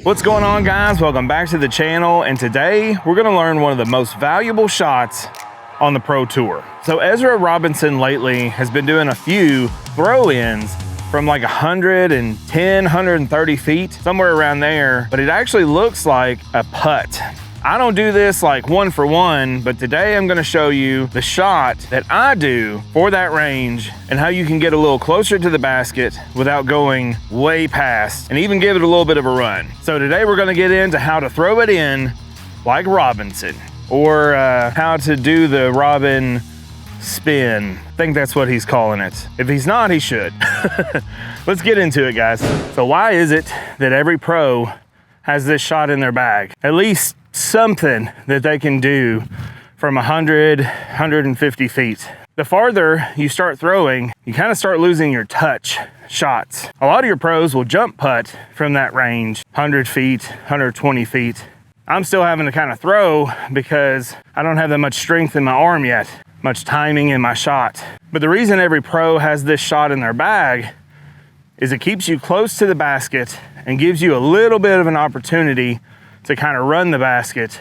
What's going on, guys? Welcome back to the channel, and today we're going to learn one of the most valuable shots on the Pro Tour. So Ezra Robinson lately has been doing a few throw-ins from like 110, 130 feet, somewhere around there, but it actually looks like a putt. I don't do this like one for one, but today I'm gonna show you the shot that I do for that range and how you can get a little closer to the basket without going way past and even give it a little bit of a run. So today we're gonna get into how to throw it in like Robinson, or how to do the Robin spin. I think that's what he's calling it. If he's not, he should. Let's get into it, guys. So why is it that every pro has this shot in their bag? At least something that they can do from 100, 150 feet. The farther you start throwing, you kind of start losing your touch shots. A lot of your pros will jump putt from that range, 100 feet, 120 feet. I'm still having to kind of throw because I don't have that much strength in my arm yet, much timing in my shot. But the reason every pro has this shot in their bag is it keeps you close to the basket and gives you a little bit of an opportunity to kind of run the basket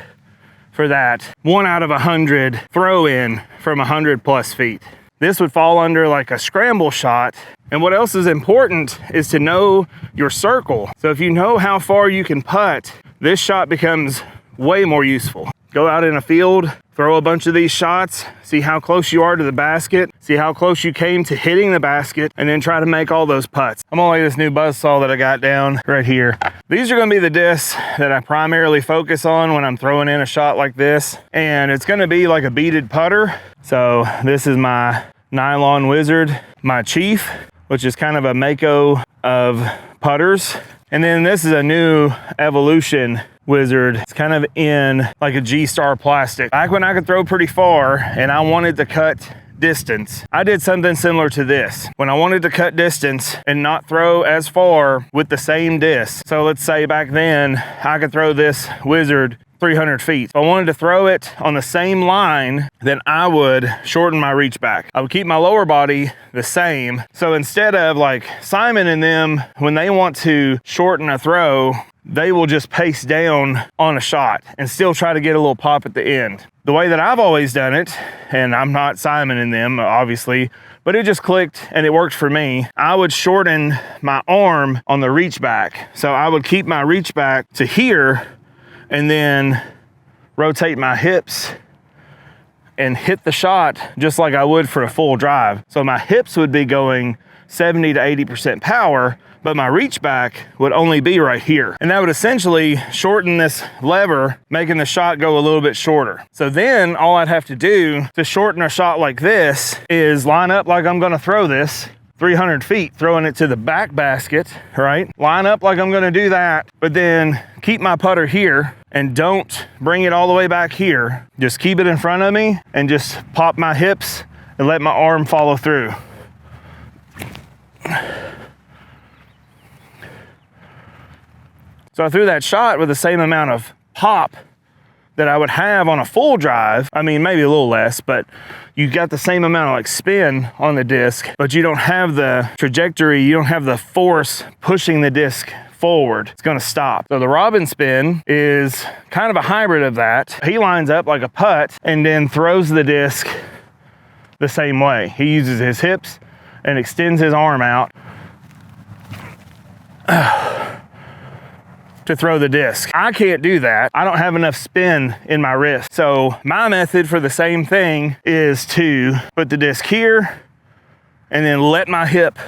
for that 1 out of 100 throw in from 100 plus feet. This would fall under like a scramble shot. And what else is important is to know your circle. So if you know how far you can putt, this shot becomes way more useful. Go out in a field, throw a bunch of these shots, see how close you are to the basket, see how close you came to hitting the basket, and then try to make all those putts. I'm gonna lay this new buzzsaw that I got down right here. These are gonna be the discs that I primarily focus on when I'm throwing in a shot like this. And it's gonna be like a beaded putter. So this is my Nylon Wizard, my Chief, which is kind of a Mako of putters. And then this is a new Evolution Wizard. It's kind of in like a G-Star plastic. Back when I could throw pretty far and I wanted to cut distance, I did something similar to this. When I wanted to cut distance and not throw as far with the same disc. So let's say back then I could throw this Wizard 300 feet. If I wanted to throw it on the same line, then I would shorten my reach back. I would keep my lower body the same. So instead of like Simon and them, when they want to shorten a throw, they will just pace down on a shot and still try to get a little pop at the end. The way that I've always done it, and I'm not Simon and them, obviously, but it just clicked and it worked for me. I would shorten my arm on the reach back. So I would keep my reach back to here and then rotate my hips and hit the shot just like I would for a full drive. So my hips would be going 70 to 80% power, but my reach back would only be right here. And that would essentially shorten this lever, making the shot go a little bit shorter. So then all I'd have to do to shorten a shot like this is line up like I'm gonna throw this 300 feet, throwing it to the back basket, right? Line up like I'm gonna do that, but then keep my putter here and don't bring it all the way back here. Just keep it in front of me and just pop my hips and let my arm follow through. So I threw that shot with the same amount of pop that I would have on a full drive. I mean, maybe a little less, but you got the same amount of like spin on the disc, but you don't have the trajectory, you don't have the force pushing the disc forward. It's gonna stop. So the Robinspin is kind of a hybrid of that. He lines up like a putt and then throws the disc the same way. He uses his hips and extends his arm out to throw the disc. I can't do that. I don't have enough spin in my wrist. So my method for the same thing is to put the disc here and then let my hip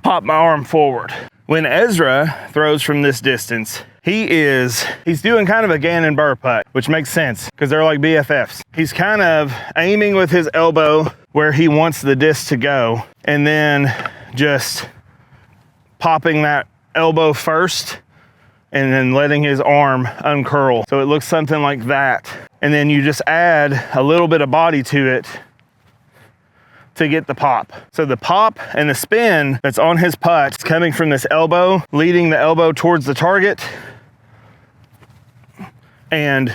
pop my arm forward. When Ezra throws from this distance, he's doing kind of a Gannon Burr putt, which makes sense because they're like BFFs. He's kind of aiming with his elbow where he wants the disc to go and then just popping that elbow first and then letting his arm uncurl. So it looks something like that. And then you just add a little bit of body to it to get the pop. So the pop and the spin that's on his putt is coming from this elbow, leading the elbow towards the target, and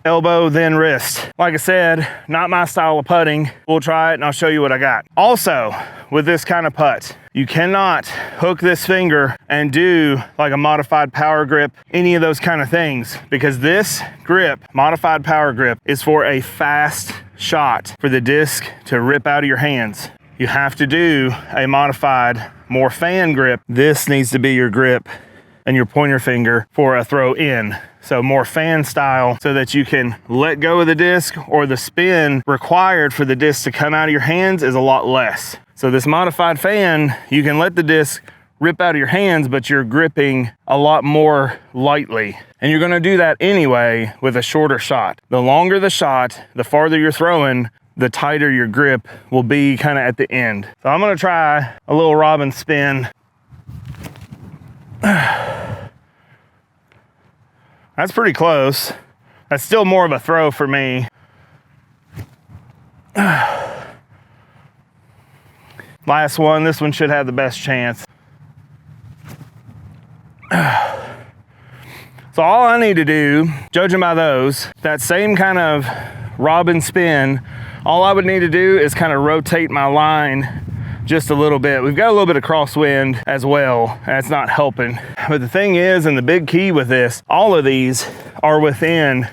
elbow, then wrist. Like I said, not my style of putting. We'll try it and I'll show you what I got. Also, with this kind of putt. You cannot hook this finger and do like a modified power grip, any of those kind of things, because this grip, modified power grip, is for a fast shot for the disc to rip out of your hands. You have to do a modified, more fan grip. This needs to be your grip and your pointer finger for a throw in. So more fan style, so that you can let go of the disc, or the spin required for the disc to come out of your hands is a lot less. So this modified fan, you can let the disc rip out of your hands, but you're gripping a lot more lightly. And you're gonna do that anyway with a shorter shot. The longer the shot, the farther you're throwing, the tighter your grip will be kind of at the end. So I'm gonna try a little Robinspin. That's pretty close. That's still more of a throw for me. Last one, this one should have the best chance. So all I need to do, judging by those, that same kind of Robinspin, all I would need to do is kind of rotate my line just a little bit. We've got a little bit of crosswind as well. That's not helping. But the thing is, and the big key with this, all of these are within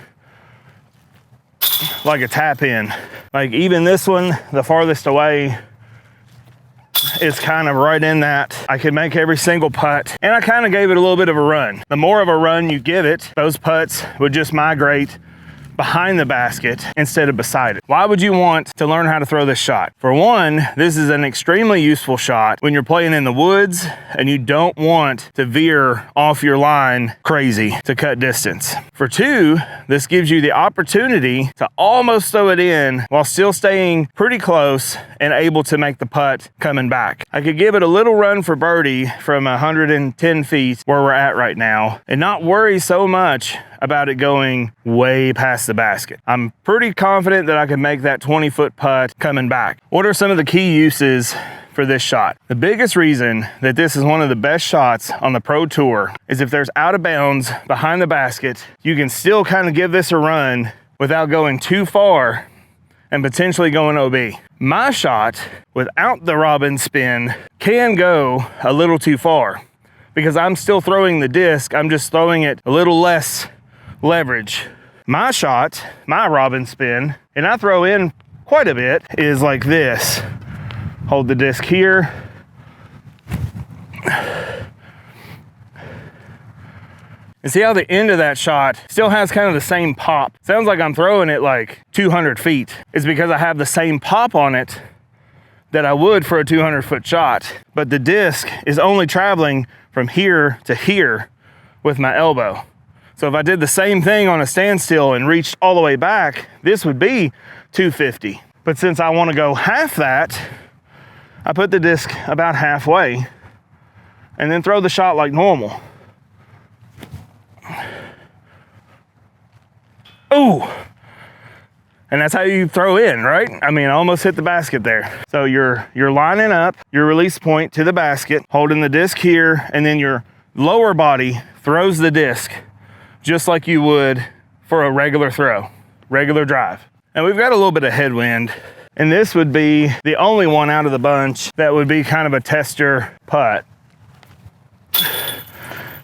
like a tap in. Like even this one, the farthest away, is kind of right in that. I could make every single putt, and I kind of gave it a little bit of a run. The more of a run you give it, those putts would just migrate behind the basket instead of beside it. Why would you want to learn how to throw this shot? For one, this is an extremely useful shot when you're playing in the woods and you don't want to veer off your line crazy to cut distance. For two, this gives you the opportunity to almost throw it in while still staying pretty close and able to make the putt coming back. I could give it a little run for birdie from 110 feet where we're at right now and not worry so much about it going way past the basket. I'm pretty confident that I can make that 20-foot putt coming back. What are some of the key uses for this shot? The biggest reason that this is one of the best shots on the Pro Tour is if there's out of bounds behind the basket, you can still kind of give this a run without going too far and potentially going OB. My shot without the Robinspin can go a little too far because I'm still throwing the disc. I'm just throwing it a little less leverage. My shot, my Robinspin, and I throw in quite a bit, is like this. Hold the disc here. And see how the end of that shot still has kind of the same pop. Sounds like I'm throwing it like 200 feet. It's because I have the same pop on it that I would for a 200-foot shot. But the disc is only traveling from here to here with my elbow. So if I did the same thing on a standstill and reached all the way back, this would be 250. But since I want to go half that, I put the disc about halfway and then throw the shot like normal. Ooh! And that's how you throw in, right? I mean, I almost hit the basket there. So you're lining up your release point to the basket, holding the disc here, and then your lower body throws the disc just like you would for a regular throw, regular drive. And we've got a little bit of headwind, and this would be the only one out of the bunch that would be kind of a tester putt.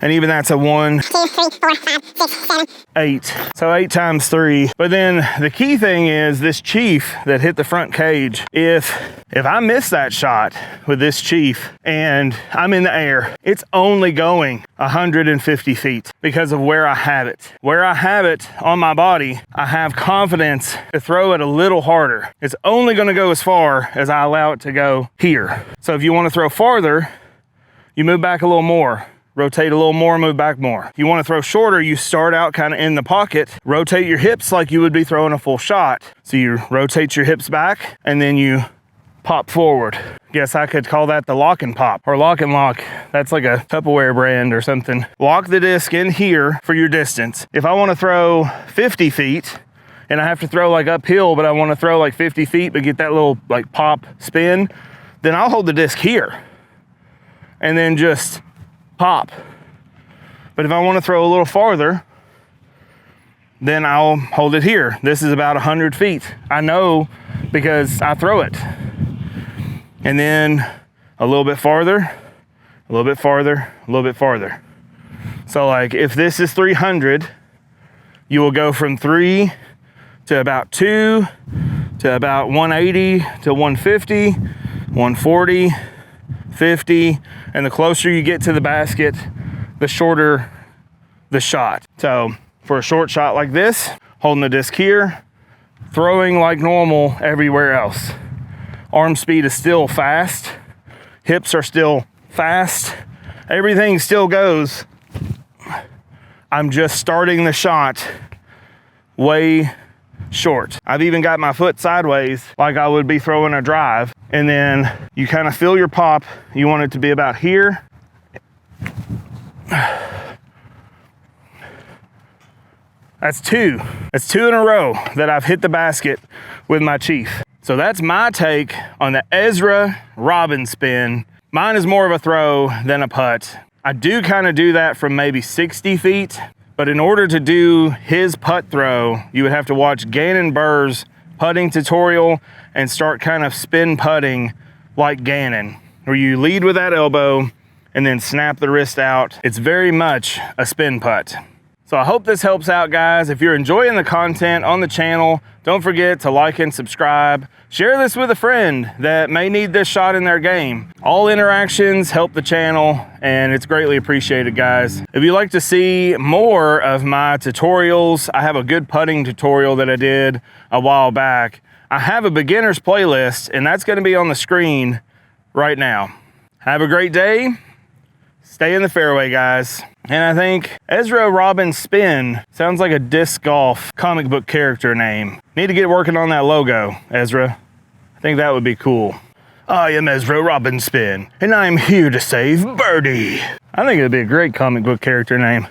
And even that's a 1, 2, 3, 4, 5, 6, 7, 8. So 8 times 3. But then the key thing is this chief that hit the front cage. If I miss that shot with this chief and I'm in the air, it's only going 150 feet because of where I have it. Where I have it on my body, I have confidence to throw it a little harder. It's only going to go as far as I allow it to go here. So if you want to throw farther, you move back a little more. Rotate a little more, move back more. If you want to throw shorter, you start out kind of in the pocket, rotate your hips like you would be throwing a full shot. So you rotate your hips back and then you pop forward. Guess I could call that the lock and pop or lock and lock. That's like a Tupperware brand or something. Lock the disc in here for your distance. If I want to throw 50 feet and I have to throw like uphill, but I want to throw like 50 feet but get that little like pop spin, then I'll hold the disc here and then just pop. But if I want to throw a little farther, then I'll hold it here. This is about 100 feet. I know because I throw it. and then a little bit farther, a little bit farther, a little bit farther. So like if this is 300, you will go from 3 to about 2 to about 180 to 150, 140, 50, and the closer you get to the basket, the shorter the shot. So for a short shot like this, holding the disc here, throwing like normal everywhere else. Arm speed is still fast, hips are still fast, everything still goes. I'm just starting the shot way short. I've even got my foot sideways like I would be throwing a drive, and then you kind of feel your pop. You want it to be about here. That's two. That's 2 in a row that I've hit the basket with my Chief. So that's my take on the Ezra Robinspin. Mine is more of a throw than a putt. I do kind of do that from maybe 60 feet, but in order to do his putt throw, you would have to watch Gannon Burr's putting tutorial and start kind of spin putting like Gannon, where you lead with that elbow and then snap the wrist out. It's very much a spin putt. So I hope this helps out, guys. If you're enjoying the content on the channel, don't forget to like and subscribe. Share this with a friend that may need this shot in their game. All interactions help the channel, and it's greatly appreciated, guys. If you'd like to see more of my tutorials, I have a good putting tutorial that I did a while back. I have a beginner's playlist, and that's gonna be on the screen right now. Have a great day. Stay in the fairway, guys. And I think Ezra Robinspin sounds like a disc golf comic book character name. Need to get working on that logo, Ezra. I think that would be cool. I am Ezra Robinspin, and I'm here to save birdie. I think it'd be a great comic book character name.